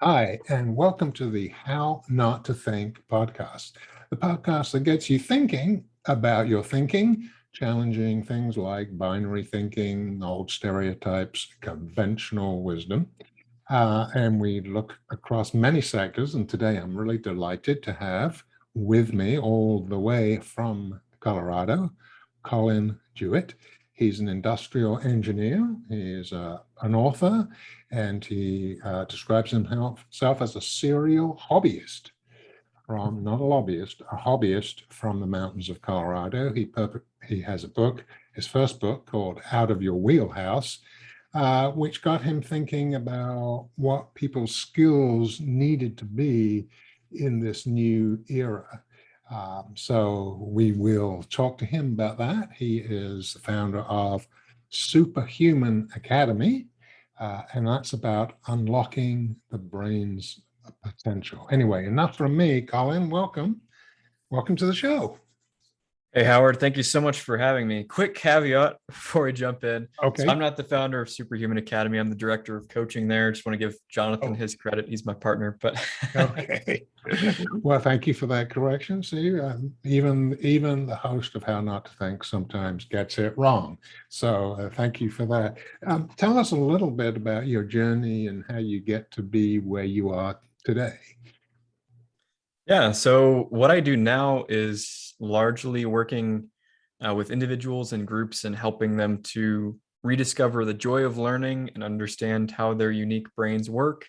Hi, and welcome to the How Not to Think podcast, the podcast that gets you thinking about your thinking, challenging things like binary thinking, old stereotypes, conventional wisdom. And we look across many sectors. And today I'm really delighted to have with me all the way from Colorado, Collin Jewett. He's an industrial engineer. He is an author, and he describes himself as a serial hobbyist from, not a lobbyist, a hobbyist from the mountains of Colorado. He has a book, his first book called Out of Your Wheelhouse, which got him thinking about what people's skills needed to be in this new era. So we will talk to him about that. He is the founder of Superhuman Academy, and that's about unlocking the brain's potential. Anyway, enough from me. Collin, welcome. Welcome to the show. Hey, Howard, thank you so much for having me. Quick caveat before we jump in. So Okay. I'm not the founder of Superhuman Academy. I'm the director of coaching there. Just want to give Jonathan Oh, his credit. He's my partner, but okay. Well, thank you for that correction. See, even the host of How Not to Think sometimes gets it wrong. So thank you for that. Tell us a little bit about your journey and how you get to be where you are today. yeah. So what I do now is largely working with individuals and groups and helping them to rediscover the joy of learning and understand how their unique brains work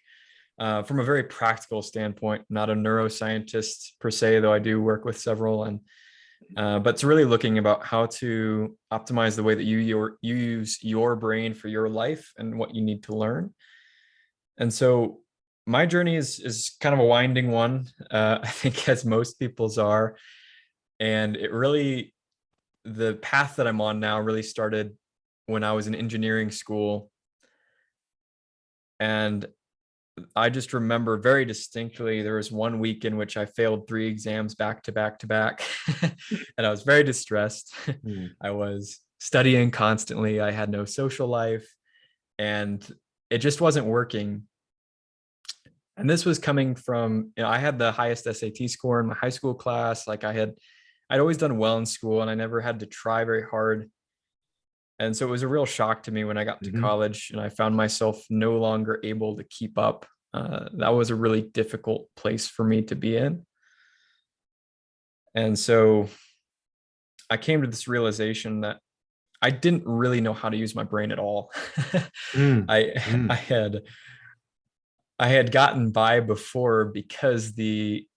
from a very practical standpoint. Not a neuroscientist per se, though I do work with several, and but it's really looking about how to optimize the way that you use your brain for your life and what you need to learn. And so my journey is kind of a winding one, I think, as most people's are. And it really, the path that I'm on now really started when I was in engineering school. And I just remember very distinctly there was one week in which I failed 3 exams back to back to back. And I was very distressed. Mm. I was studying constantly. I had no social life and it just wasn't working. And this was coming from, I had the highest SAT score in my high school class. Like I'd always done well in school and I never had to try very hard. And so it was a real shock to me when I got to Mhm. college and I found myself no longer able to keep up. That was a really difficult place for me to be in. And so I came to this realization that I didn't really know how to use my brain at all. Mm. I I Mm. had I had gotten by before because the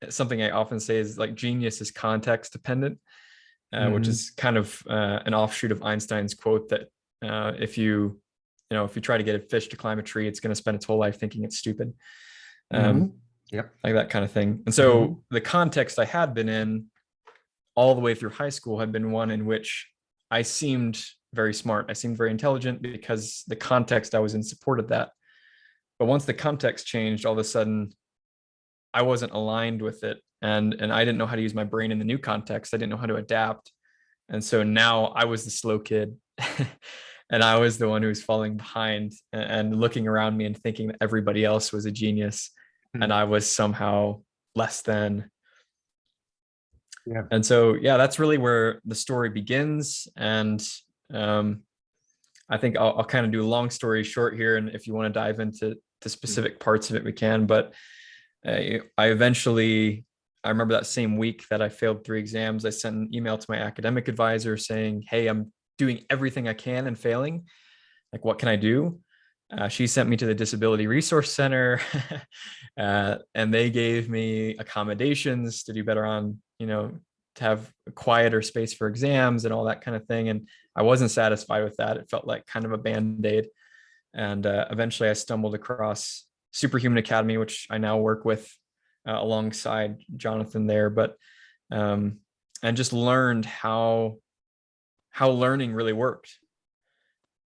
something I often say is like genius is context dependent, which Mhm. is kind of an offshoot of Einstein's quote that if you try to get a fish to climb a tree, it's going to spend its whole life thinking it's stupid, um, Mhm. Yep. like that kind of thing. And Mhm. so the context I had been in all the way through high school had been one in which I seemed very smart. I seemed very intelligent because the context I was in supported that. But once the context changed, all of a sudden I wasn't aligned with it. And I didn't know how to use my brain in the new context. I didn't know how to adapt. And so now I was the slow kid. And I was the one who was falling behind and looking around me and thinking that everybody else was a genius and Mm. I was somehow less than. Yeah. And so, yeah, that's really where the story begins. And um, I think I'll kind of do a long story short here. And if you want to dive into the Mm. specific parts of it, we can. But I remember that same week that I failed 3 exams, I sent an email to my academic advisor saying, "Hey, I'm doing everything I can and failing. Like, what can I do?" She sent me to the Disability Resource Center, and they gave me accommodations to do better on, to have a quieter space for exams and all that kind of thing. And I wasn't satisfied with that. It felt like kind of a band-aid. And eventually I stumbled across Superhuman Academy, which I now work with alongside Jonathan there. But and just learned how learning really worked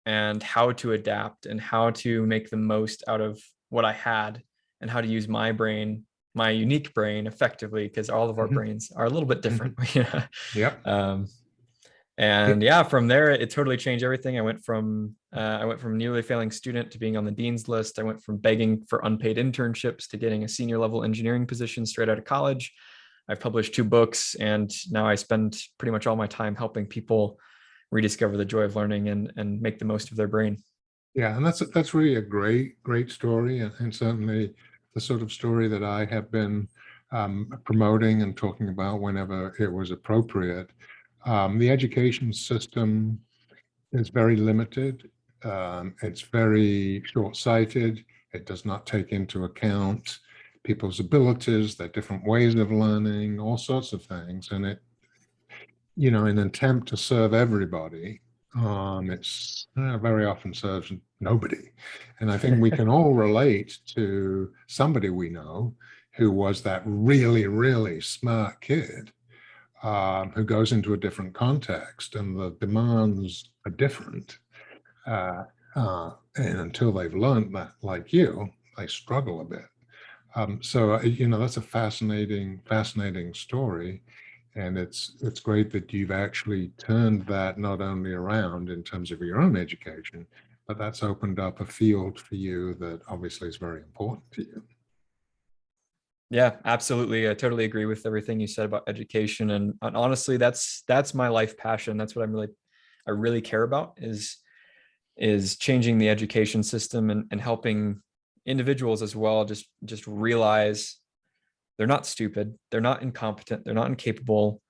and how to adapt and how to make the most out of what I had and how to use my brain, my unique brain, effectively, because all of our Mhm. brains are a little bit different. Mhm. Yep. um, And yeah, from there it totally changed everything. I went from nearly failing student to being on the dean's list. I went from begging for unpaid internships to getting a senior level engineering position straight out of college. I've published 2 books, and now I spend pretty much all my time helping people rediscover the joy of learning and make the most of their brain. Yeah, and that's really a great story, and certainly the sort of story that I have been promoting and talking about whenever it was appropriate. The education system is very limited. It's very short-sighted. It does not take into account people's abilities, their different ways of learning, all sorts of things. And it, in an attempt to serve everybody, it's very often serves nobody. And I think we can all relate to somebody we know who was that really, really smart kid who goes into a different context, and the demands are different. And until they've learned that, like you, they struggle a bit. So that's a fascinating story, and it's great that you've actually turned that not only around in terms of your own education, but that's opened up a field for you that obviously is very important to you. Yeah, absolutely. I totally agree with everything you said about education. And honestly, that's my life passion. That's what I really care about is changing the education system and helping individuals as well just realize they're not stupid, they're not incompetent, they're not incapable.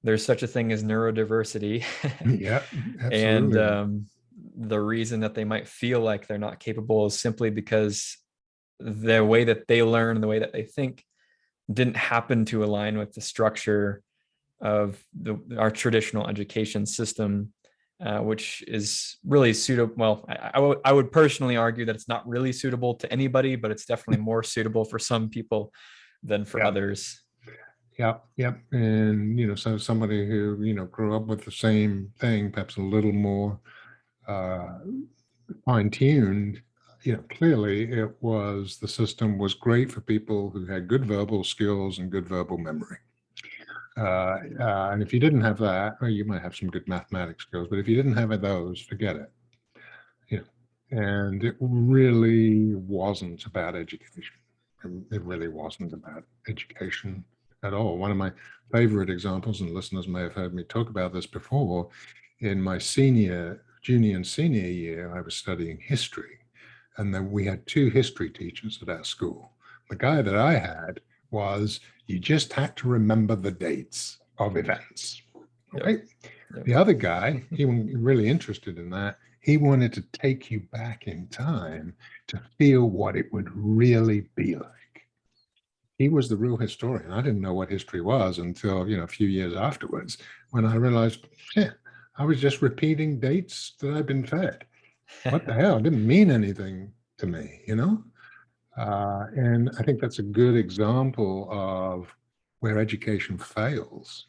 There's such a thing as neurodiversity. Yeah, And absolutely. the reason that they might feel like they're not capable is simply because the way that they learn, the way that they think, didn't happen to align with the structure of our traditional education system, which is really suitable. Well, I would personally argue that it's not really suitable to anybody, but it's definitely more suitable for some people than for Yeah. others. Yeah. And, so somebody who, grew up with the same thing, perhaps a little more uh, fine-tuned, clearly the system was great for people who had good verbal skills and good verbal memory. And if you didn't have that, well, you might have some good mathematics skills, but if you didn't have those, forget it. And it really wasn't about education. It really wasn't about education at all. One of my favorite examples, and listeners may have heard me talk about this before, in my junior and senior year, I was studying history. And then we had 2 history teachers at our school. The guy that I had was, you just had to remember the dates of events. Okay. Yep. The other guy, he was really interested in that. He wanted to take you back in time to feel what it would really be like. He was the real historian. I didn't know what history was until, a few years afterwards, when I realized, I was just repeating dates that I'd been fed. What the hell? It didn't mean anything to me, and I think that's a good example of where education fails.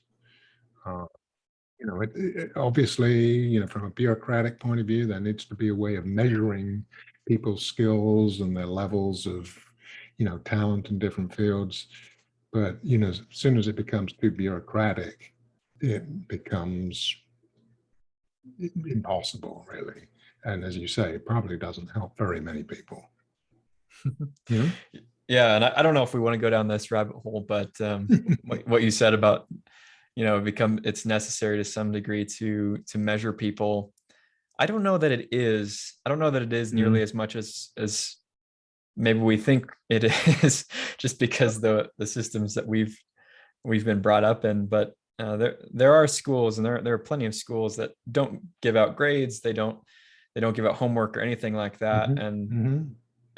Uh, obviously, from a bureaucratic point of view, there needs to be a way of measuring people's skills and their levels of, talent in different fields. But, as soon as it becomes too bureaucratic, it becomes impossible, really. And as you say, it probably doesn't help very many people. Yeah, and I don't know if we want to go down this rabbit hole, but what you said about it's necessary to some degree to measure people. I don't know that it is. I don't know that it is nearly as much as maybe we think it is, just because the systems that we've been brought up in. But there are schools, and there are plenty of schools that don't give out grades. They don't give out homework or anything like that, and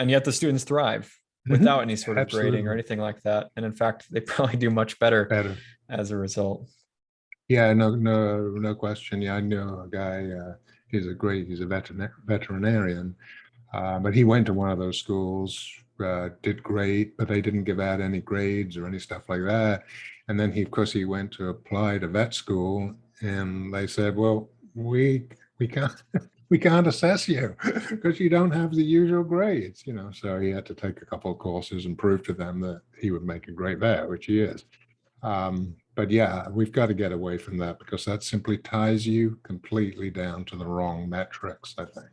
yet the students thrive without any sort of grading or anything like that. And in fact, they probably do much better as a result. Yeah, no question. Yeah, I know a guy, he's a veterinarian, but he went to one of those schools, did great, but they didn't give out any grades or any stuff like that. And then of course, he went to apply to vet school, and they said, well, we can't, we can't assess you because you don't have the usual grades, so he had to take a couple of courses and prove to them that he would make a great vet, which he is. But yeah, we've got to get away from that because that simply ties you completely down to the wrong metrics, I think.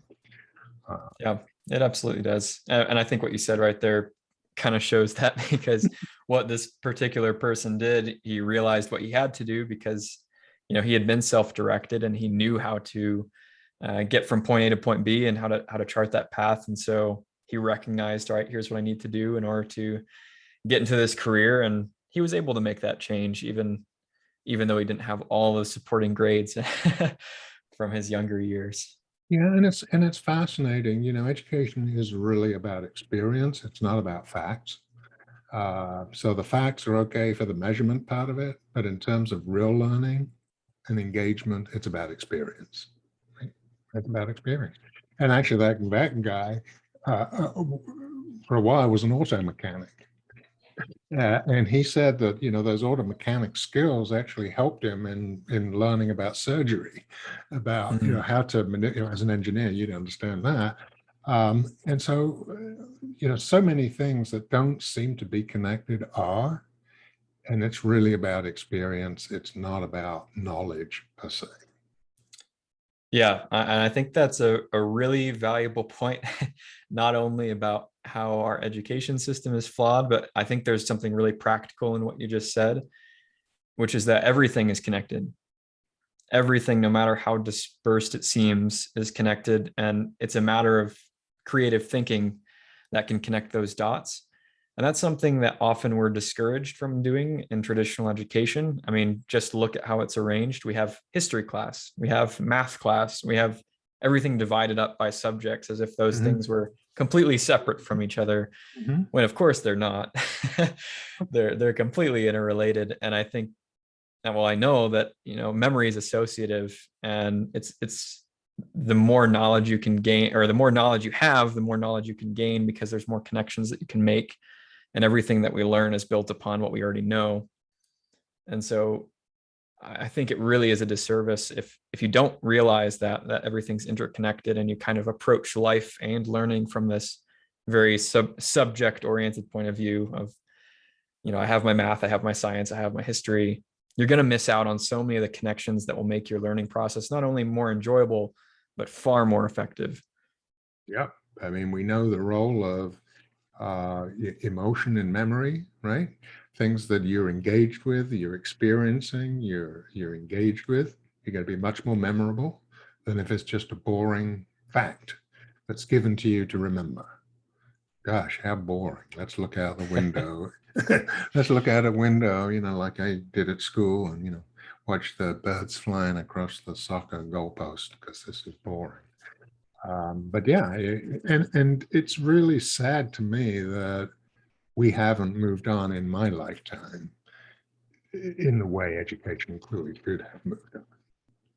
Yeah, it absolutely does. And I think what you said right there kind of shows that because what this particular person did, he realized what he had to do because, he had been self-directed and he knew how to get from point A to point B and how to chart that path. And so he recognized, all right, here's what I need to do in order to get into this career. And he was able to make that change, even though he didn't have all the supporting grades from his younger years. Yeah, and it's fascinating. Education is really about experience. It's not about facts. So the facts are okay for the measurement part of it, but in terms of real learning and engagement, it's about experience. Right? It's about experience. And actually, that guy for a while was an auto mechanic. And he said that, those auto mechanic skills actually helped him in learning about surgery, about, how to manipulate. As an engineer, you'd understand that. And so, so many things that don't seem to be connected are, and it's really about experience. It's not about knowledge per se. Yeah, and I think that's a really valuable point, not only about how our education system is flawed, but I think there's something really practical in what you just said, which is that everything is connected. Everything, no matter how dispersed it seems, is connected. And it's a matter of creative thinking that can connect those dots. And that's something that often we're discouraged from doing in traditional education. I mean, just look at how it's arranged. We have history class, we have math class, we have everything divided up by subjects as if those things were completely separate from each other, when of course they're not. They're completely interrelated. And I think that, well, I know that, memory is associative, and it's the more knowledge you can gain, or the more knowledge you have, the more knowledge you can gain, because there's more connections that you can make. And everything that we learn is built upon what we already know. And so I think it really is a disservice if you don't realize that everything's interconnected, and you kind of approach life and learning from this very subject oriented point of view of, I have my math, I have my science, I have my history. You're going to miss out on so many of the connections that will make your learning process not only more enjoyable, but far more effective. Yeah. I mean, we know the role of emotion and memory, right? Things that you're engaged with, you're experiencing, you're engaged with, you're going to be much more memorable than if it's just a boring fact that's given to you to remember. Gosh, how boring. Let's look out the window. Let's look out a window, like I did at school, and, watch the birds flying across the soccer goalpost, because this is boring. But yeah, and it's really sad to me that we haven't moved on in my lifetime in the way education clearly should have moved on.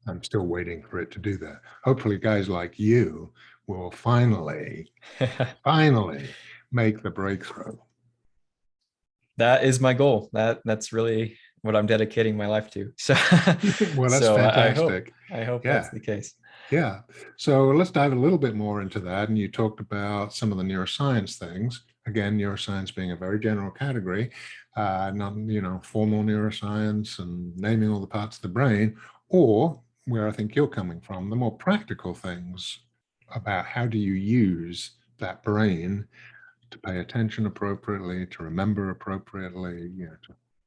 I'm still waiting for it to do that. Hopefully, guys like you will finally make the breakthrough. That is my goal. That's really what I'm dedicating my life to. So, Well, that's so fantastic. I hope Yeah. that's the case. Yeah. So let's dive a little bit more into that. And you talked about some of the neuroscience things. Again, neuroscience being a very general category, not, formal neuroscience and naming all the parts of the brain, or where I think you're coming from, the more practical things about how do you use that brain to pay attention appropriately, to remember appropriately,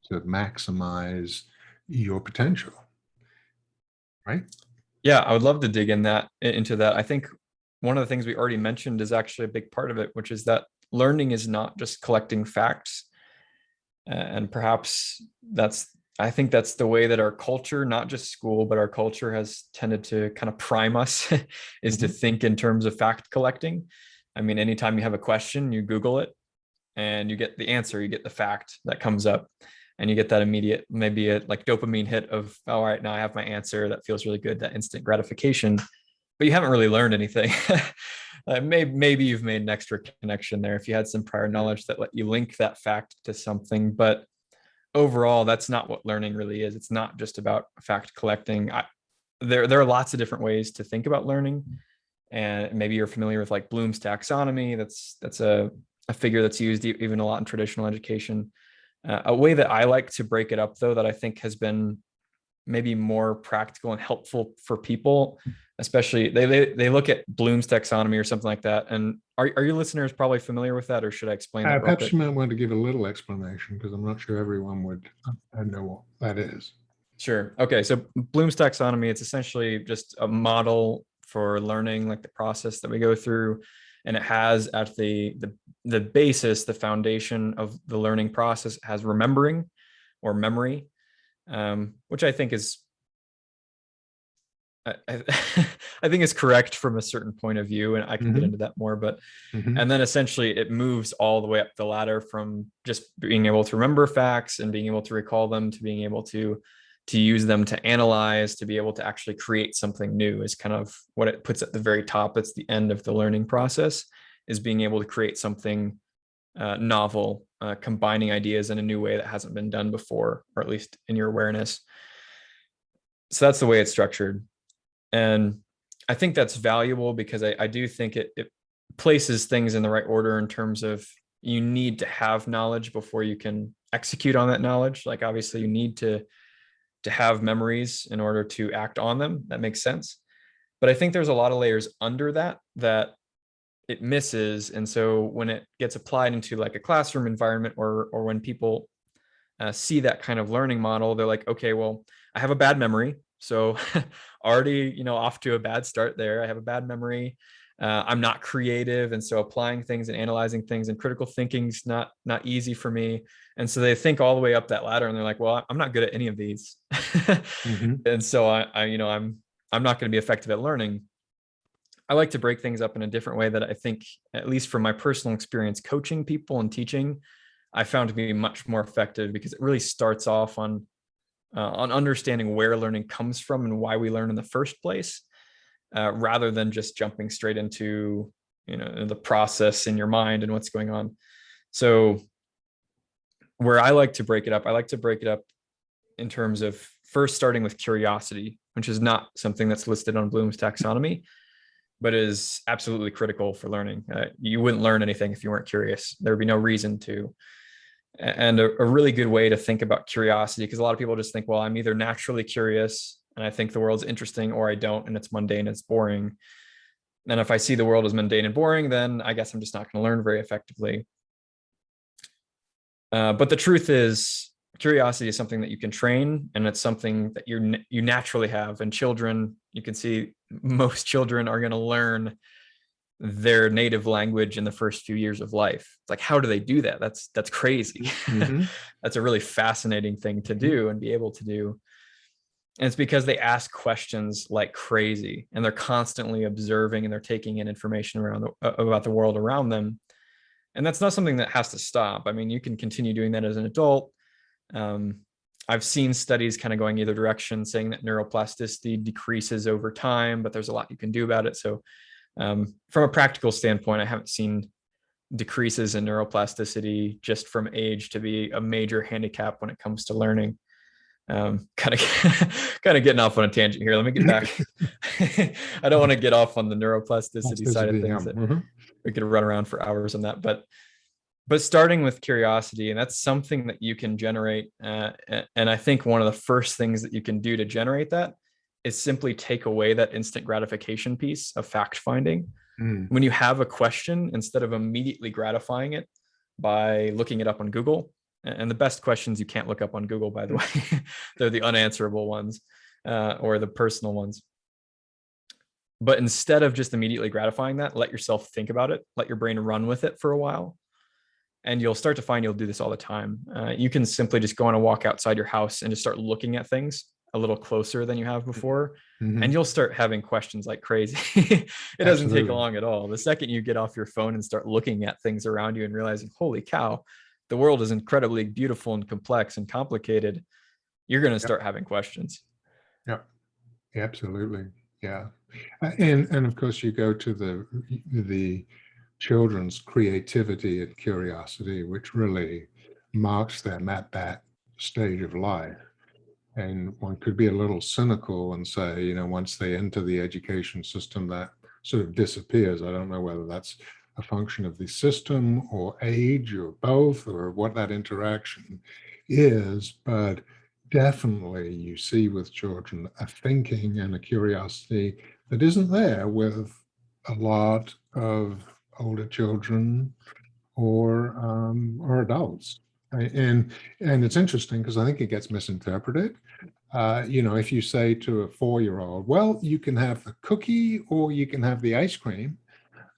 to maximize your potential, right? Yeah, I would love to dig into that. I think one of the things we already mentioned is actually a big part of it, which is that learning is not just collecting facts. And perhaps I think that's the way that our culture, not just school, but our culture has tended to kind of prime us is to think in terms of fact collecting. I mean, anytime you have a question, you Google it and you get the answer, you get the fact that comes up, and you get that immediate, maybe a like dopamine hit of, oh, all right, now I have my answer. That feels really good, that instant gratification, but you haven't really learned anything. Maybe you've made an extra connection there if you had some prior knowledge that let you link that fact to something. But overall, that's not what learning really is. It's not just about fact collecting. There are lots of different ways to think about learning. And maybe you're familiar with like Bloom's taxonomy. That's a figure that's used even a lot in traditional education. A way that I like to break it up, though, that I think has been maybe more practical and helpful for people, especially they look at Bloom's taxonomy or something like that. And are your listeners probably familiar with that, or should I explain that real Perhaps quick? you might want to give a little explanation, because I'm not sure everyone would know what that is. Sure. Okay. So Bloom's taxonomy, it's essentially just a model for learning, like the process that we go through. And it has at the basis, the foundation of the learning process has remembering or memory, which I think is I, I think is correct from a certain point of view, and I can get into that more. But and then essentially it moves all the way up the ladder from just being able to remember facts and being able to recall them to being able to use them to analyze, to be able to actually create something new is kind of what it puts at the very top. It's the end of the learning process, is being able to create something novel, combining ideas in a new way that hasn't been done before, or at least in your awareness. So that's the way it's structured. And I think that's valuable because I do think it places things in the right order in terms of you need to have knowledge before you can execute on that knowledge. Like obviously you need to have memories in order to act on them. That makes sense. But I think there's a lot of layers under that it misses. And so when it gets applied into like a classroom environment, or when people see that kind of learning model, they're like, okay, well, I have a bad memory. So already, off to a bad start there. I have a bad memory. I'm not creative. And so applying things and analyzing things and critical thinking's not easy for me. And so they think all the way up that ladder and they're like, well, I'm not good at any of these. And so I'm not going to be effective at learning. I like to break things up in a different way that I think, at least from my personal experience coaching people and teaching, I found to be much more effective, because it really starts off on understanding where learning comes from and why we learn in the first place, rather than just jumping straight into the process in your mind and what's going on. So where I like to break it up, in terms of first starting with curiosity, which is not something that's listed on Bloom's taxonomy, but is absolutely critical for learning. You wouldn't learn anything if you weren't curious. There would be no reason to. And a really good way to think about curiosity, because a lot of people just think, well, I'm either naturally curious and I think the world's interesting, or I don't, and it's mundane, it's boring. And if I see the world as mundane and boring, then I guess I'm just not going to learn very effectively. But the truth is, curiosity is something that you can train, and it's something that you naturally have. And children, you can see most children are going to learn their native language in the first few years of life. It's like, how do they do that? That's crazy. That's a really fascinating thing to do and be able to do. And it's because they ask questions like crazy, and they're constantly observing, and they're taking in information about the world around them. And that's not something that has to stop. I mean, you can continue doing that as an adult. I've seen studies kind of going either direction, saying that neuroplasticity decreases over time, but there's a lot you can do about it. So from a practical standpoint, I haven't seen decreases in neuroplasticity just from age to be a major handicap when it comes to learning. Kind of getting off on a tangent here. Let me get back. I don't want to get off on the neuroplasticity side of things. We could run around for hours on that, but starting with curiosity, and that's something that you can generate. And I think one of the first things that you can do to generate that is simply take away that instant gratification piece of fact finding. When you have a question, instead of immediately gratifying it by looking it up on Google, and the best questions you can't look up on Google, by the way, they're the unanswerable ones, or the personal ones. But instead of just immediately gratifying that, let yourself think about it, let your brain run with it for a while. And you'll start to find you'll do this all the time. You can simply just go on a walk outside your house and just start looking at things a little closer than you have before. And you'll start having questions like crazy. It doesn't take long at all. The second you get off your phone and start looking at things around you and realizing, holy cow, the world is incredibly beautiful and complex and complicated, you're going to start having questions. Yeah, absolutely. Yeah. And of course you go to the children's creativity and curiosity, which really marks them at that stage of life. And one could be a little cynical and say, once they enter the education system, that sort of disappears. I don't know whether that's a function of the system or age or both, or what that interaction is. But definitely you see with children a thinking and a curiosity that isn't there with a lot of older children or adults. And it's interesting because I think it gets misinterpreted. If you say to a 4-year-old, well, you can have the cookie or you can have the ice cream,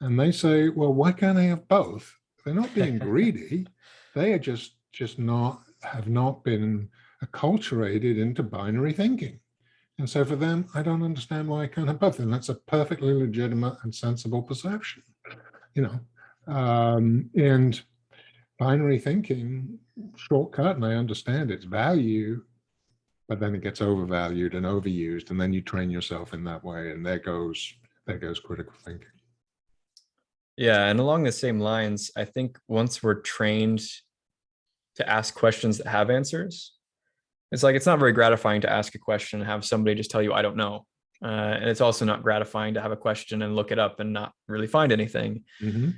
and they say, well, why can't I have both? They're not being greedy. They are just not have not been acculturated into binary thinking. And so for them, I don't understand why I can't have both. And that's a perfectly legitimate and sensible perception, you know. And binary thinking, shortcut, and I understand its value, but then it gets overvalued and overused, and then you train yourself in that way, and there goes critical thinking. Yeah, and along the same lines, I think once we're trained to ask questions that have answers, it's not very gratifying to ask a question and have somebody just tell you, I don't know. And it's also not gratifying to have a question and look it up and not really find anything. Mm-hmm.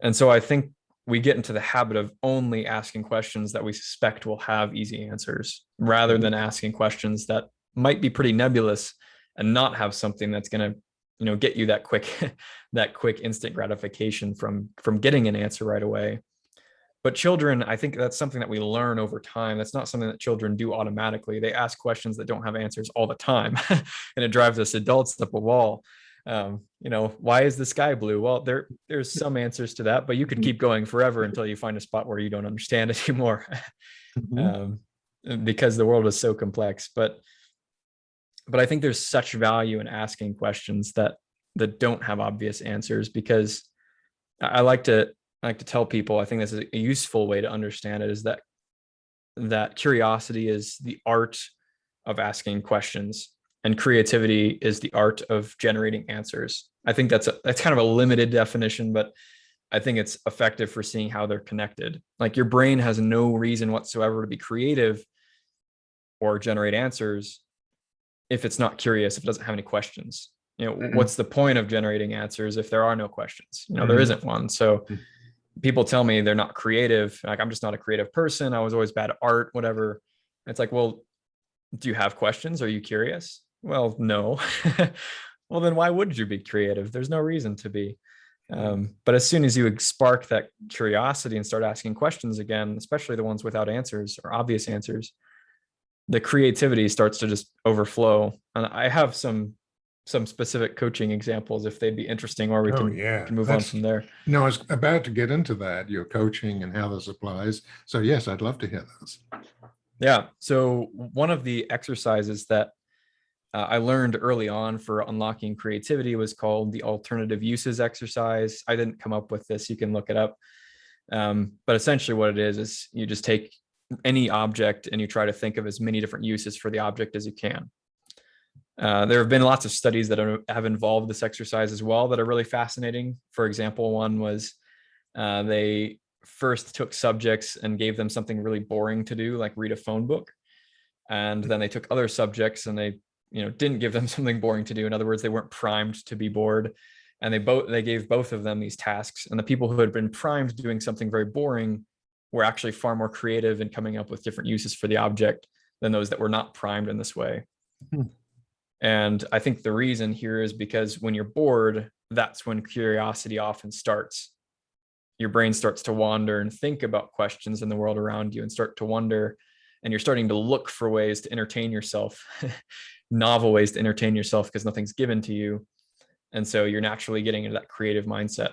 And so I think we get into the habit of only asking questions that we suspect will have easy answers, rather than asking questions that might be pretty nebulous and not have something that's going to, get you that quick instant gratification from getting an answer right away. But children, I think that's something that we learn over time. That's not something that children do automatically. They ask questions that don't have answers all the time, and it drives us adults up a wall. Why is the sky blue? Well, there's some answers to that, but you could keep going forever until you find a spot where you don't understand it anymore. Because the world is so complex. But I think there's such value in asking questions that don't have obvious answers, because I like to tell people, I think this is a useful way to understand it, is that curiosity is the art of asking questions, and creativity is the art of generating answers. I think that's kind of a limited definition, but I think it's effective for seeing how they're connected. Like, your brain has no reason whatsoever to be creative or generate answers if it's not curious, if it doesn't have any questions. What's the point of generating answers if there are no questions? There isn't one. So people tell me they're not creative. Like, I'm just not a creative person. I was always bad at art, whatever. It's like, well, do you have questions? Are you curious? Well, no. Well, then why would you be creative? There's no reason to be. But as soon as you spark that curiosity and start asking questions again, especially the ones without answers or obvious answers, the creativity starts to just overflow. And I have some specific coaching examples if they'd be interesting, or we can move on from there. I was about to get into that, your coaching and how this applies. So yes, I'd love to hear this. Yeah. So one of the exercises that I learned early on for unlocking creativity was called the alternative uses exercise. I didn't come up with this. You can look it up. But essentially what it is you just take any object and you try to think of as many different uses for the object as you can. There have been lots of studies that have involved this exercise as well that are really fascinating. For example, one was they first took subjects and gave them something really boring to do, like read a phone book. And then they took other subjects and they didn't give them something boring to do. In other words, they weren't primed to be bored. And they gave both of them these tasks. And the people who had been primed doing something very boring were actually far more creative in coming up with different uses for the object than those that were not primed in this way. And I think the reason here is because when you're bored, that's when curiosity often starts. Your brain starts to wander and think about questions in the world around you and start to wonder, and you're starting to look for ways to entertain yourself, novel ways to entertain yourself, because nothing's given to you. And so you're naturally getting into that creative mindset.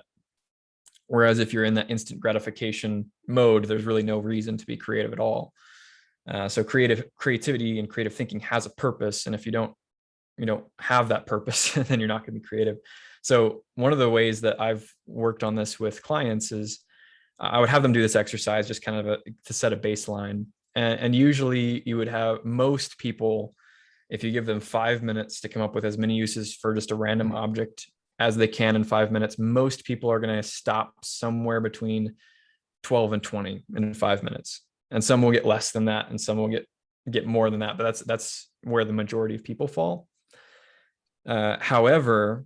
Whereas if you're in that instant gratification mode, there's really no reason to be creative at all. So creativity and creative thinking has a purpose. And if you don't have that purpose, then you're not going to be creative. So one of the ways that I've worked on this with clients is I would have them do this exercise, just kind of to set a baseline. And usually you would have most people, if you give them 5 minutes to come up with as many uses for just a random object as they can in 5 minutes, most people are going to stop somewhere between 12 and 20 in 5 minutes. And some will get less than that, and some will get more than that. But that's where the majority of people fall. However,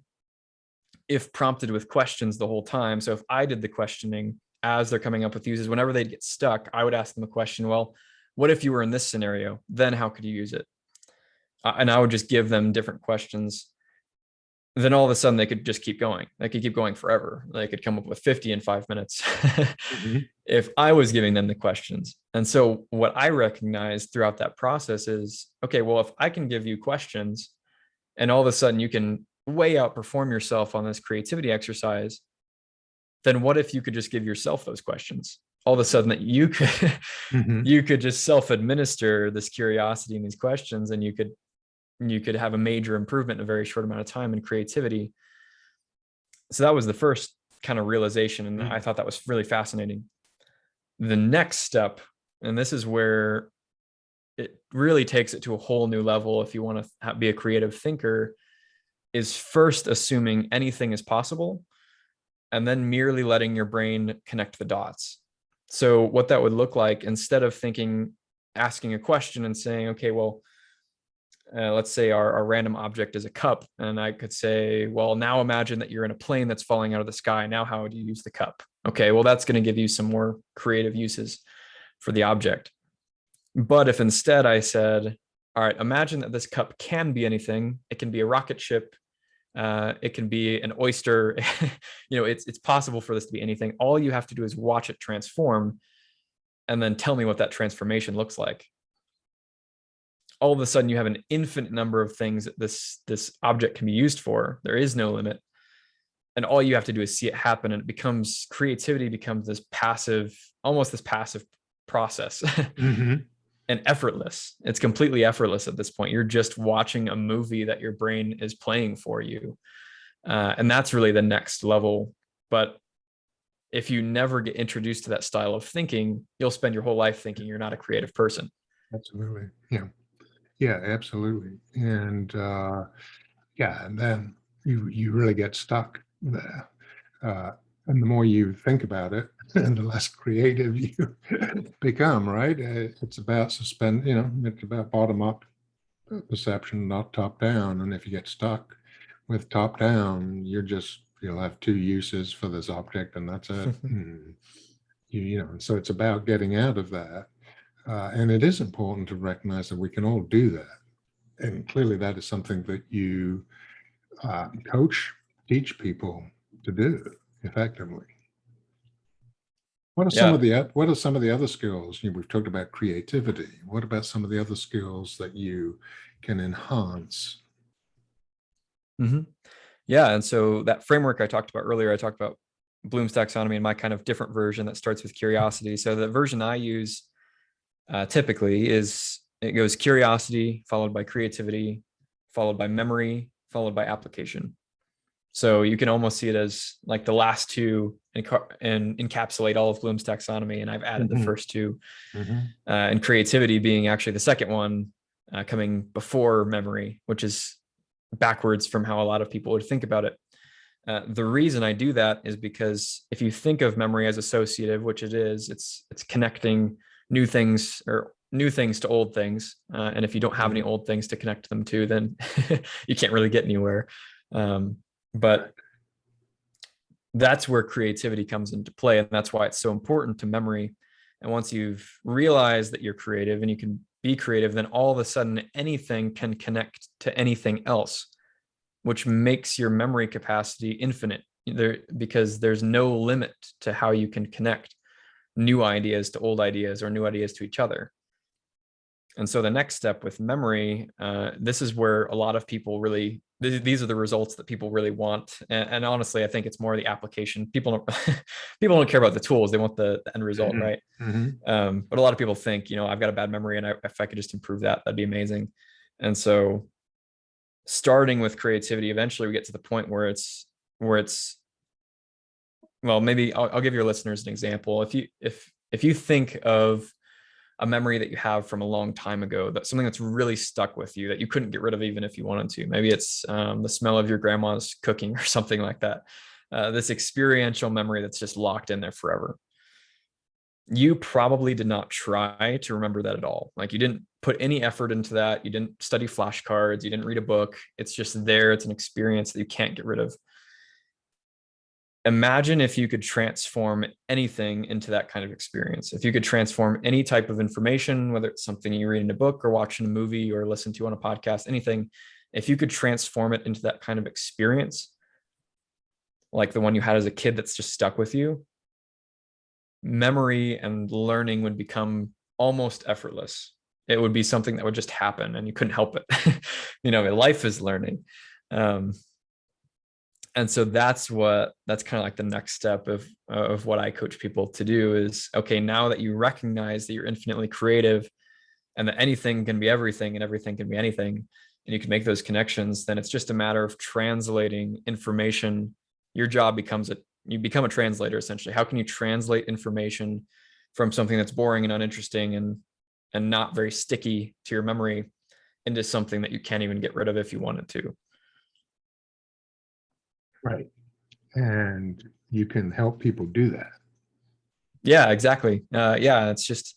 if prompted with questions the whole time. So if I did the questioning as they're coming up with uses, whenever they'd get stuck, I would ask them a question. Well, what if you were in this scenario? Then how could you use it? And I would just give them different questions. Then all of a sudden they could just keep going. They could keep going forever. They could come up with 50 in 5 minutes if I was giving them the questions. And so what I recognized throughout that process is, okay, well, if I can give you questions and all of a sudden you can way outperform yourself on this creativity exercise, then what if you could just give yourself those questions? All of a sudden that you could you could just self-administer this curiosity and these questions, and you could have a major improvement in a very short amount of time in creativity. So that was the first kind of realization, and I thought that was really fascinating. The next step, and this is where it really takes it to a whole new level if you want to be a creative thinker, is first assuming anything is possible and then merely letting your brain connect the dots. So what that would look like, instead of asking a question and saying, okay, well, let's say our random object is a cup, and I could say, well, now imagine that you're in a plane that's falling out of the sky. Now, how would you use the cup? Okay, well, that's going to give you some more creative uses for the object. But if instead I said, all right, imagine that this cup can be anything. It can be a rocket ship. It can be an oyster. It's possible for this to be anything. All you have to do is watch it transform and then tell me what that transformation looks like. All of a sudden you have an infinite number of things that this object can be used for. There is no limit. And all you have to do is see it happen. And creativity becomes this passive, almost this passive process and effortless. It's completely effortless at this point. You're just watching a movie that your brain is playing for you. And that's really the next level. But if you never get introduced to that style of thinking, you'll spend your whole life thinking you're not a creative person. Absolutely. Yeah, absolutely. And and then you really get stuck there. And the more you think about it, and the less creative you become, right? It's about it's about bottom up perception, not top down. And if you get stuck with top down, you'll have two uses for this object, and that's it. So it's about getting out of that. And it is important to recognize that we can all do that. And clearly that is something that you teach people to do effectively. What are some of the other skills? We've talked about creativity. What about some of the other skills that you can enhance? Yeah, and so that framework I talked about earlier, I talked about Bloom's taxonomy and my kind of different version that starts with curiosity. So the version I use typically it goes curiosity, followed by creativity, followed by memory, followed by application. So you can almost see it as like the last two and encapsulate all of Bloom's taxonomy. And I've added the first two, and creativity being actually the second one, coming before memory, which is backwards from how a lot of people would think about it. The reason I do that is because if you think of memory as associative, which it is, it's connecting new things to old things. And if you don't have any old things to connect them to, then you can't really get anywhere. But that's where creativity comes into play. And that's why it's so important to memory. And once you've realized that you're creative and you can be creative, then all of a sudden anything can connect to anything else, which makes your memory capacity infinite because there's no limit to how you can connect new ideas to old ideas or new ideas to each other. And so the next step with memory, this is where a lot of people these are the results that people really want. And honestly, I think it's more the application. People don't care about the tools. They want the end result, right? But a lot of people think, I've got a bad memory, and if I could just improve that, that'd be amazing. And so starting with creativity, eventually we get to the point where it's well, maybe I'll give your listeners an example. If you think of a memory that you have from a long time ago, that's something that's really stuck with you that you couldn't get rid of even if you wanted to. Maybe it's the smell of your grandma's cooking or something like that. This experiential memory that's just locked in there forever. You probably did not try to remember that at all. Like, you didn't put any effort into that. You didn't study flashcards. You didn't read a book. It's just there. It's an experience that you can't get rid of. imagine if you could transform anything into that kind of experience. If you could transform any type of information, whether it's something you read in a book or watch in a movie or listen to on a podcast, anything, if you could transform it into that kind of experience, like the one you had as a kid that's just stuck with you, memory and learning would become almost effortless. It would be something that would just happen and you couldn't help it. Life is learning. And so that's kind of like the next step of what I coach people to do is, okay, now that you recognize that you're infinitely creative and that anything can be everything and everything can be anything, and you can make those connections, then it's just a matter of translating information. Your job you become a translator, essentially. How can you translate information from something that's boring and uninteresting and not very sticky to your memory into something that you can't even get rid of if you wanted to? Right. And you can help people do that. Yeah, exactly. It's just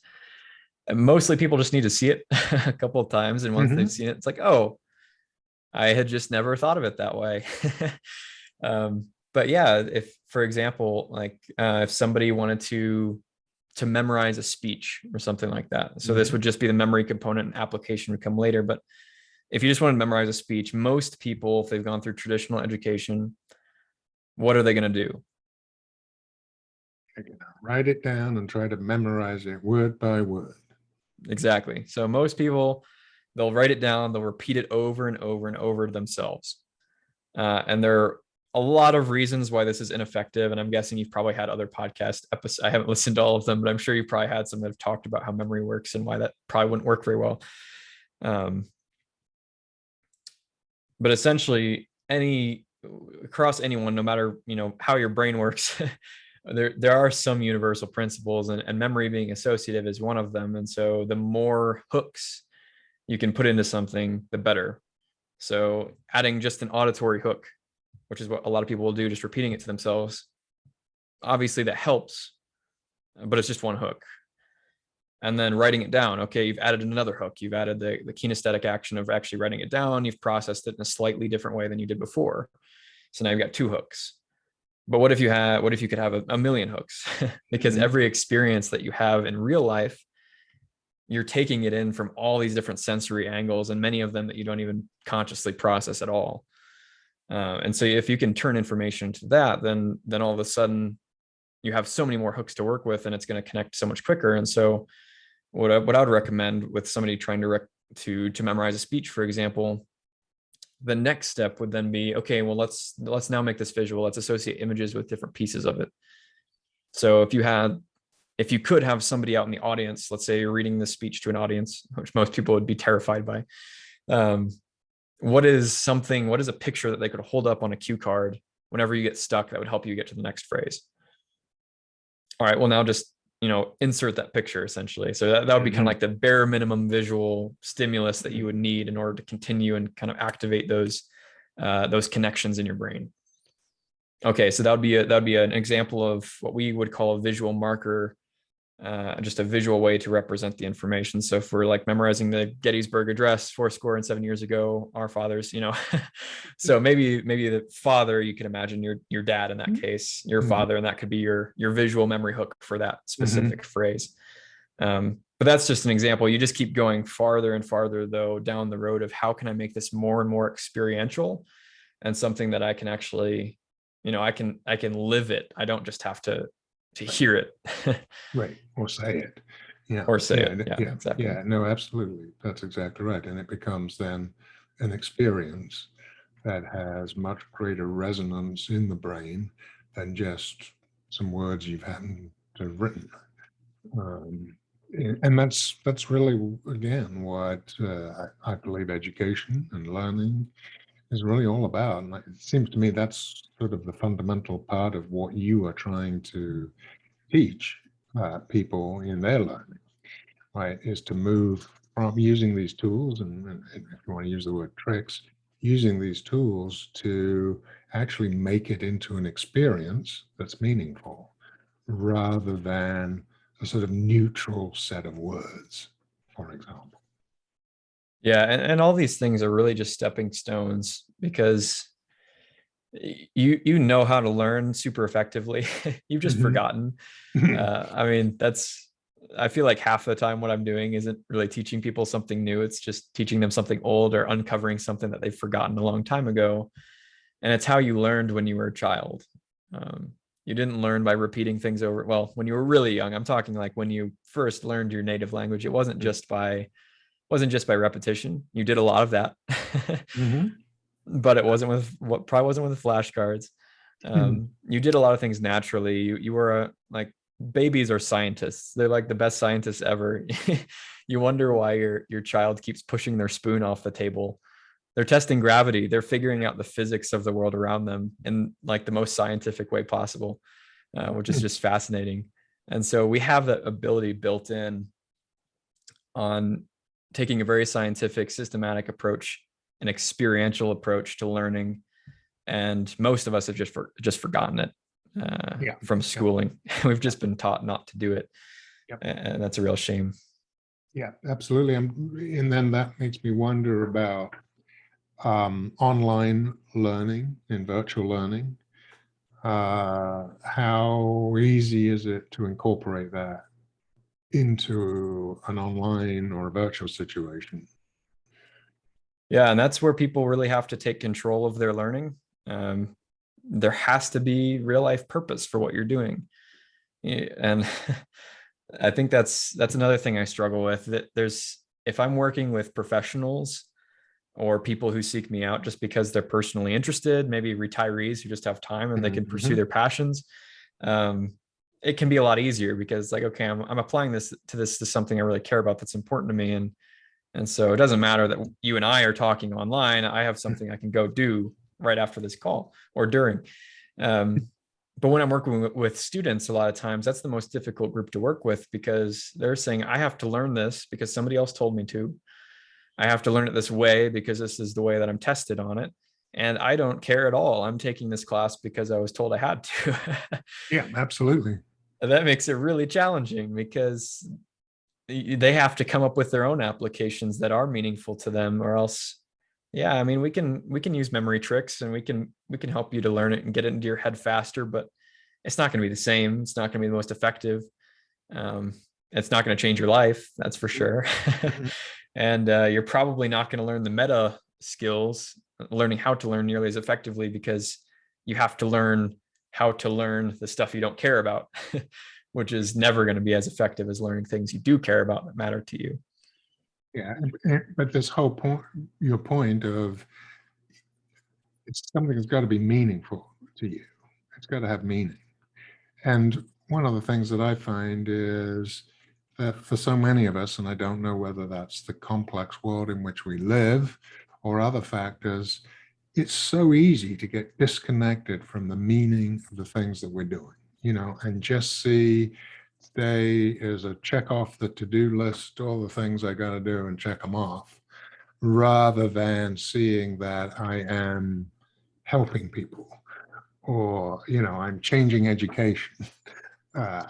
mostly people just need to see it a couple of times. And once they've seen it, it's like, oh, I had just never thought of it that way. But yeah, if, for example, like if somebody wanted to memorize a speech or something like that. So this would just be the memory component, and application would come later. But if you just want to memorize a speech, most people, if they've gone through traditional education, what are they going to do? They're going to write it down and try to memorize it word by word. Exactly. So most people, they'll write it down, they'll repeat it over and over and over to themselves. And there are a lot of reasons why this is ineffective. And I'm guessing you've probably had other podcast episodes. I haven't listened to all of them, but I'm sure you probably had some that have talked about how memory works and why that probably wouldn't work very well. But essentially, across anyone, no matter how your brain works, there are some universal principles, and memory being associative is one of them. And so the more hooks you can put into something, the better. So adding just an auditory hook, which is what a lot of people will do, just repeating it to themselves, obviously that helps, but it's just one hook. And then writing it down. Okay, you've added another hook. You've added the kinesthetic action of actually writing it down. You've processed it in a slightly different way than you did before. So now you've got 2 hooks. But what if you could have a million hooks? Because every experience that you have in real life, you're taking it in from all these different sensory angles, and many of them that you don't even consciously process at all. And so if you can turn information to that, then all of a sudden you have so many more hooks to work with, and it's going to connect so much quicker. And so what I would recommend with somebody trying to memorize a speech, for example, the next step would then be, okay, well, let's now make this visual. Let's associate images with different pieces of it. So if you could have somebody out in the audience, let's say you're reading this speech to an audience, which most people would be terrified by. What is a picture that they could hold up on a cue card whenever you get stuck that would help you get to the next phrase? All right, well, now just, insert that picture essentially. So that would be kind of like the bare minimum visual stimulus that you would need in order to continue and kind of activate those connections in your brain. Okay, so that would be an example of what we would call a visual marker, just a visual way to represent the information. So if we're like memorizing the Gettysburg Address 7 years ago, our fathers, so maybe the father, you can imagine your dad in that case, your father, and that could be your visual memory hook for that specific phrase. But that's just an example. You just keep going farther and farther though down the road of how can I make this more and more experiential and something that I can actually, I can live it. I don't just have to hear it. Right. Or say it. Yeah. Or say it. Yeah, exactly. Yeah, no, absolutely. That's exactly right. And it becomes then an experience that has much greater resonance in the brain than just some words you've happened to have written. And that's really, again, what I believe education and learning is really all about. And it seems to me that's sort of the fundamental part of what you are trying to teach people in their learning, right, is to move from using these tools, and if you want to use the word tricks, using these tools to actually make it into an experience that's meaningful rather than a sort of neutral set of words, for example. Yeah, and all these things are really just stepping stones, because you know how to learn super effectively. You've just Mhm. forgotten. I mean, I feel like half the time what I'm doing isn't really teaching people something new. It's just teaching them something old or uncovering something that they've forgotten a long time ago. And it's how you learned when you were a child. You didn't learn by repeating things over. Well, when you were really young, I'm talking like when you first learned your native language, it wasn't just by repetition. You did a lot of that. Mhm. But it wasn't with what probably wasn't with the flashcards. You did a lot of things naturally. You were like babies are scientists. They're like the best scientists ever. You wonder why your child keeps pushing their spoon off the table. They're testing gravity. They're figuring out the physics of the world around them in like the most scientific way possible, which is just fascinating. And so we have that ability built in on taking a very scientific, systematic approach, an experiential approach to learning, and most of us have just forgotten it Yeah. from Yeah. schooling. We've just been taught not to do it, Yep. and that's a real shame. Yeah, absolutely. And then that makes me wonder about online learning and virtual learning. How easy is it to incorporate that into an online or a virtual situation? Yeah, and that's where people really have to take control of their learning. There has to be real life purpose for what you're doing, and I think that's another thing I struggle with. That there's if I'm working with professionals or people who seek me out just because they're personally interested, maybe retirees who just have time and they can pursue Mhm. their passions. Um, it can be a lot easier because like, okay, I'm applying this to something I really care about that's important to me. And so it doesn't matter that you and I are talking online. I have something I can go do right after this call or during. Um, but when I'm working with students, a lot of times that's the most difficult group to work with because they're saying, I have to learn this because somebody else told me to. I have to learn it this way because this is the way that I'm tested on it. And I don't care at all. I'm taking this class because I was told I had to. Yeah, absolutely. And that makes it really challenging because they have to come up with their own applications that are meaningful to them or else yeah, I mean we can use memory tricks and we can help you to learn it and get it into your head faster, but it's not going to be the same. It's not going to be the most effective. um, it's not going to change your life, that's for sure. Mhm. And you're probably not going to learn the meta skills, learning how to learn nearly as effectively because you have to learn how to learn the stuff you don't care about, which is never going to be as effective as learning things you do care about that matter to you. Yeah, but this whole point, your point of it's something that's got to be meaningful to you. It's got to have meaning. And one of the things that I find is that for so many of us, and I don't know whether that's the complex world in which we live or other factors, it's so easy to get disconnected from the meaning of the things that we're doing, and just see today is a check off the to-do list, all the things I got to do and check them off, rather than seeing that I am helping people or, I'm changing education. Uh,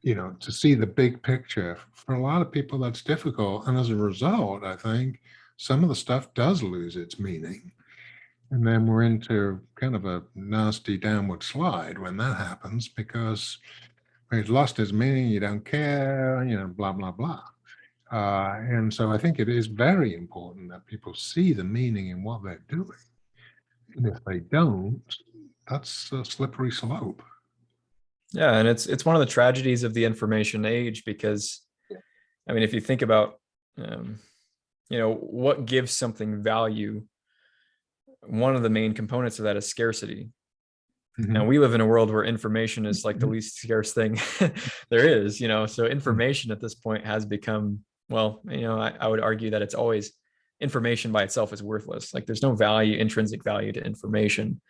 to see the big picture. For a lot of people, that's difficult. And as a result, I think some of the stuff does lose its meaning. And then we're into kind of a nasty downward slide when that happens because it's lost its meaning, you don't care, blah, blah, blah. And so I think it is very important that people see the meaning in what they're doing. And if they don't, that's a slippery slope. Yeah, and it's one of the tragedies of the information age because I mean, if you think about um, what gives something value, one of the main components of that is scarcity. And Mhm. we live in a world where information is like the least scarce thing there is, so information at this point has become, well, I would argue that it's always information by itself is worthless. Like there's no value, intrinsic value to information.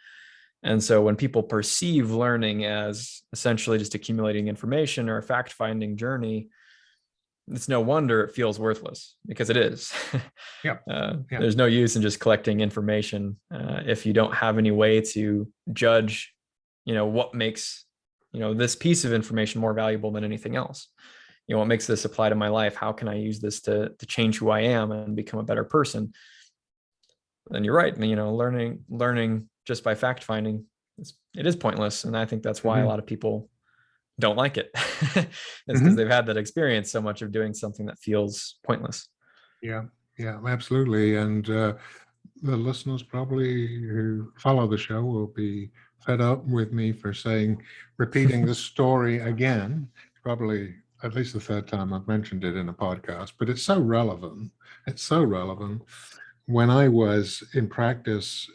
And so when people perceive learning as essentially just accumulating information or a fact finding journey, it's no wonder it feels worthless because it is. Yeah. Yeah. There's no use in just collecting information if you don't have any way to judge, what makes, this piece of information more valuable than anything else. What makes this apply to my life? How can I use this to change who I am and become a better person? Then you're right. Learning just by fact finding, it is pointless. And I think that's why a lot of people don't like it. It's because they've had that experience so much of doing something that feels pointless. Yeah, absolutely. And the listeners probably who follow the show will be fed up with me for repeating the story again. Probably at least the third time I've mentioned it in a podcast, but it's so relevant. It's so relevant. When I was in practice,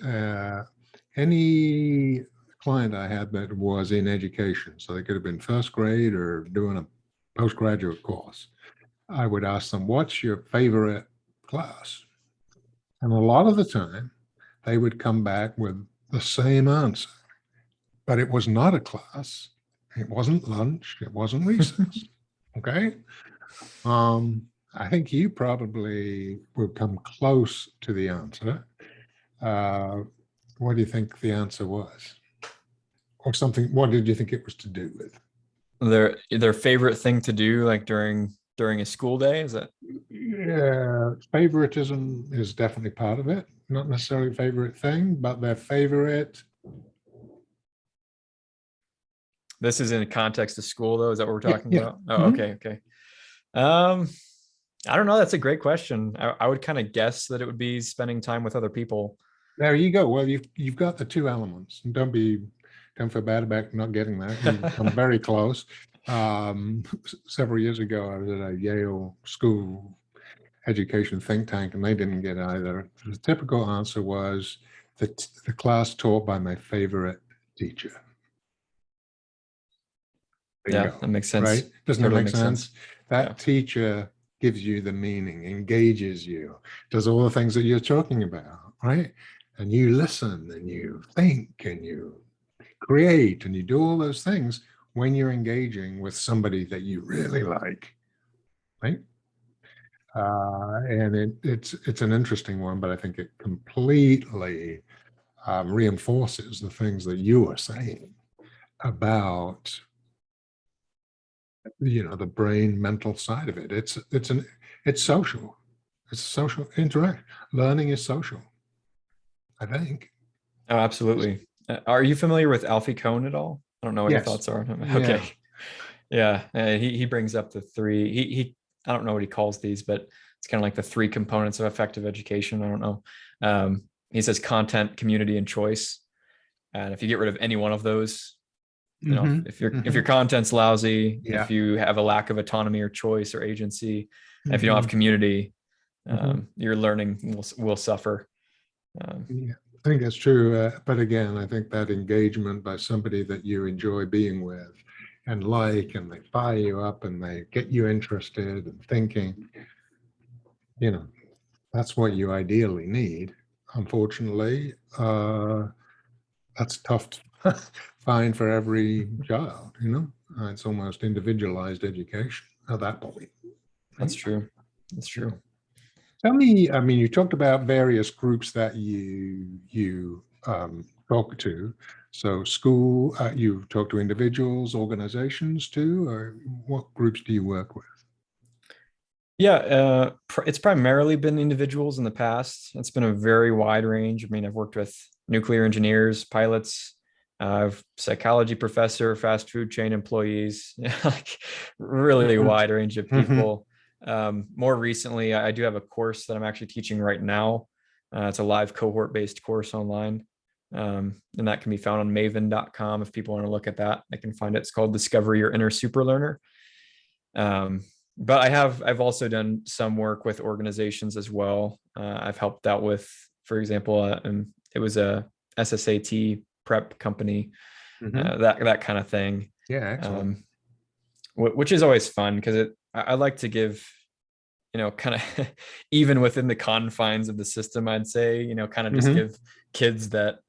any client I had that was in education, so they could have been first grade or doing a postgraduate course, I would ask them, what's your favorite class? And a lot of the time, they would come back with the same answer, but it was not a class. It wasn't lunch. It wasn't recess. Okay. I think you probably would come close to the answer. What do you think the answer was? Or something, what did you think it was to do with? Their favorite thing to do, like during a school day, is that? Yeah, favoritism is definitely part of it. Not necessarily favorite thing, but their favorite. This is in the context of school, though. Is that what we're talking Yeah. about? Oh, okay. I don't know. That's a great question. I would kind of guess that it would be spending time with other people. There you go. Well, you've got the two elements. Don't feel bad about not getting that. You've come very close. Several years ago, I was at a Yale school education think tank, and they didn't get either. The typical answer was that the class taught by my favorite teacher. Yeah, that makes sense. Right? Doesn't Totally that make makes sense? That teacher gives you the meaning, engages you, does all the things that you're talking about, right? And you listen and you think and you create and you do all those things when you're engaging with somebody that you really like, right? And it's an interesting one, but I think it completely reinforces the things that you are saying about the brain mental side of it. It's social. It's social interact. Learning is social, I think. Oh, absolutely. Are you familiar with Alfie Kohn at all? I don't know what your Yes. thoughts are. Yeah. Okay. Yeah. He brings up the three. He I don't know what he calls these, but it's kind of like the three components of effective education. I don't know. He says content, community, and choice. And if you get rid of any one of those, if your content's lousy, if you have a lack of autonomy or choice or agency, and if you don't have community, your learning will suffer. Yeah, I think that's true. But again, I think that engagement by somebody that you enjoy being with and they fire you up and they get you interested and thinking, that's what you ideally need. Unfortunately, that's tough to find for every child, it's almost individualized education at that point. That's true. That's true. Tell me, I mean, you talked about various groups that you talk to. So school, you talk to individuals, organizations too, or what groups do you work with? Yeah, it's primarily been individuals in the past. It's been a very wide range. I mean, I've worked with nuclear engineers, pilots, psychology professor, fast food chain employees, like really wide range of people. More recently, I do have a course that I'm actually teaching right now. It's a live cohort-based course online. And that can be found on maven.com. If people want to look at that, they can find it. It's called Discover Your Inner Super Learner. But I've also done some work with organizations as well. I've helped out with, for example, it was a SSAT prep company, that kind of thing. Yeah, excellent. Which is always fun because I like to give, kind of even within the confines of the system, I'd say, kind of just give kids that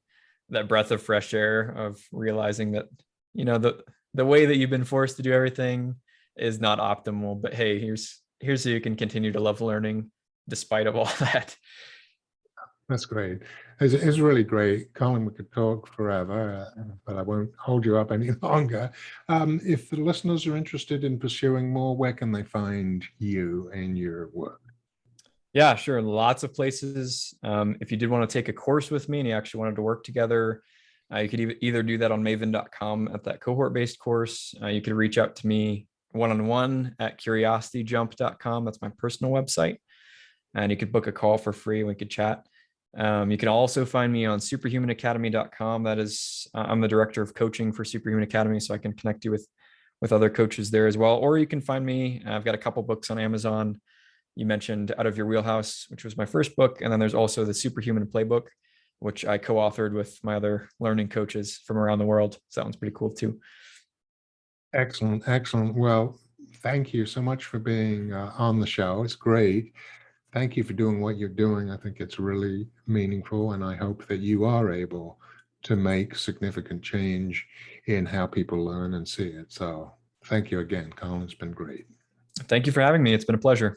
breath of fresh air of realizing that, the way that you've been forced to do everything is not optimal, but hey, here's so you can continue to love learning despite of all that. That's great. It's really great. Collin, we could talk forever, but I won't hold you up any longer. If the listeners are interested in pursuing more, where can they find you and your work? Yeah, sure. Lots of places. If you did want to take a course with me and you actually wanted to work together, you could either do that on maven.com at that cohort-based course. You could reach out to me one-on-one at curiositygump.com. That's my personal website. And you could book a call for free. We could chat. You can also find me on superhumanacademy.com. That is, I'm the director of coaching for Superhuman Academy, so I can connect you with other coaches there as well. Or you can find me, I've got a couple books on Amazon. You mentioned Out of Your Wheelhouse, which was my first book. And then there's also the Superhuman Playbook, which I co-authored with my other learning coaches from around the world. So that one's pretty cool too. Excellent, excellent. Well, thank you so much for being on the show. It's great. Thank you for doing what you're doing. I think it's really meaningful, and I hope that you are able to make significant change in how people learn and see it. So thank you again, Collin. It's been great. Thank you for having me. It's been a pleasure.